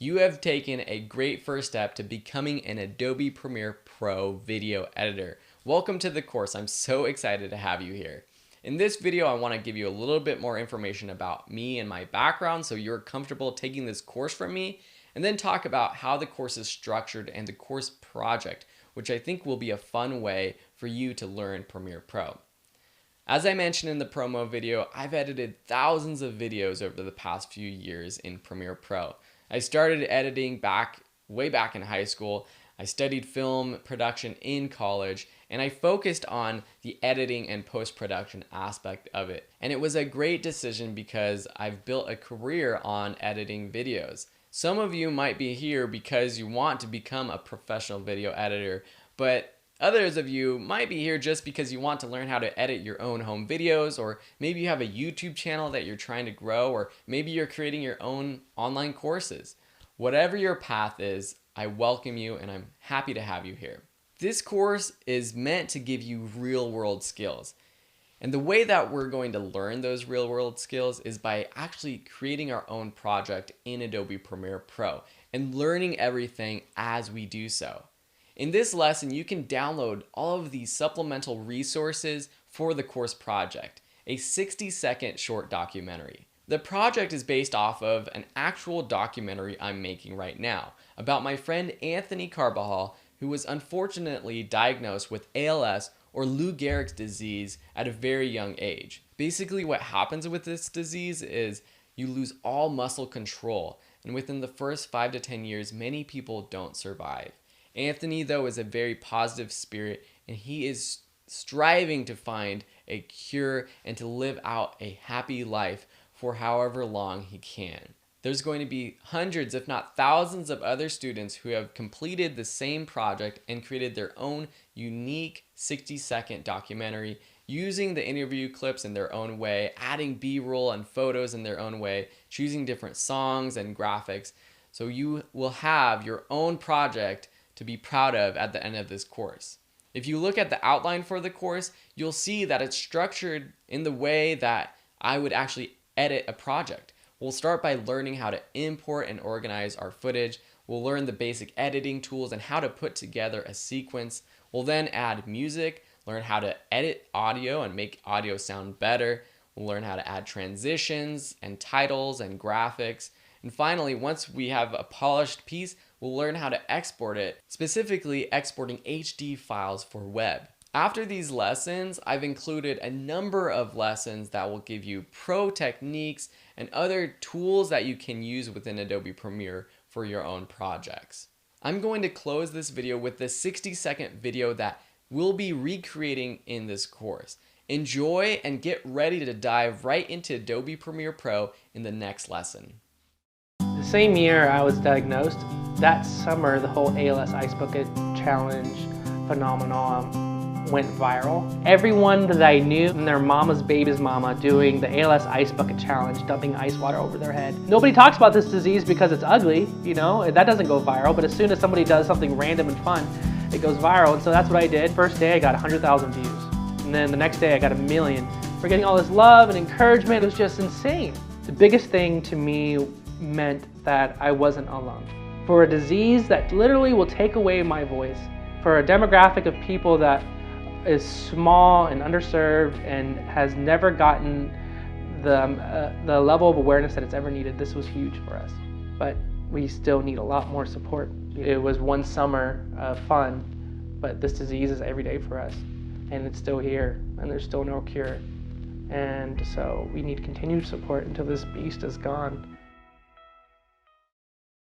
you have taken a great first step to becoming an Adobe Premiere Pro video editor. Welcome to the course. I'm so excited to have you here. In this video, I want to give you a little bit more information about me and my background so you're comfortable taking this course from me, and then talk about how the course is structured and the course project, which I think will be a fun way for you to learn Premiere Pro. As I mentioned in the promo video, I've edited thousands of videos over the past few years in Premiere Pro. I started editing way back in high school. I studied film production in college, and I focused on the editing and post-production aspect of it. And it was a great decision because I've built a career on editing videos. Some of you might be here because you want to become a professional video editor, but others of you might be here just because you want to learn how to edit your own home videos, or maybe you have a YouTube channel that you're trying to grow, or maybe you're creating your own online courses. Whatever your path is, I welcome you and I'm happy to have you here. This course is meant to give you real-world skills. And the way that we're going to learn those real-world skills is by actually creating our own project in Adobe Premiere Pro and learning everything as we do so. In this lesson, you can download all of these supplemental resources for the course project, a 60-second short documentary. The project is based off of an actual documentary I'm making right now about my friend Anthony Carbajal, who was unfortunately diagnosed with ALS or Lou Gehrig's disease at a very young age. Basically, what happens with this disease is you lose all muscle control, and within the first 5 to 10 years, many people don't survive. Anthony, though, is a very positive spirit, and he is striving to find a cure and to live out a happy life for however long he can. There's going to be hundreds, if not thousands, of other students who have completed the same project and created their own unique 60-second documentary using the interview clips in their own way, adding B-roll and photos in their own way, choosing different songs and graphics. So you will have your own project to be proud of at the end of this course. If you look at the outline for the course, you'll see that it's structured in the way that I would actually edit a project. We'll start by learning how to import and organize our footage. We'll learn the basic editing tools and how to put together a sequence. We'll then add music, learn how to edit audio and make audio sound better. We'll learn how to add transitions and titles and graphics. And finally, once we have a polished piece, we'll learn how to export it, specifically exporting HD files for web. After these lessons, I've included a number of lessons that will give you pro techniques and other tools that you can use within Adobe Premiere for your own projects. I'm going to close this video with the 60-second video that we'll be recreating in this course. Enjoy and get ready to dive right into Adobe Premiere Pro in the next lesson. The same year I was diagnosed, that summer the whole ALS Ice Bucket Challenge phenomenon went viral. Everyone that I knew and their mama's baby's mama doing the ALS Ice Bucket Challenge, dumping ice water over their head. Nobody talks about this disease because it's ugly, you know, that doesn't go viral, but as soon as somebody does something random and fun, it goes viral, and so that's what I did. First day I got 100,000 views, and then the next day I got 1 million. For getting all this love and encouragement, it was just insane. The biggest thing to me meant that I wasn't alone. For a disease that literally will take away my voice, for a demographic of people that is small and underserved and has never gotten the level of awareness that it's ever needed, this was huge for us. But we still need a lot more support. It was one summer of fun, but this disease is every day for us, and it's still here, and there's still no cure. And so we need continued support until this beast is gone.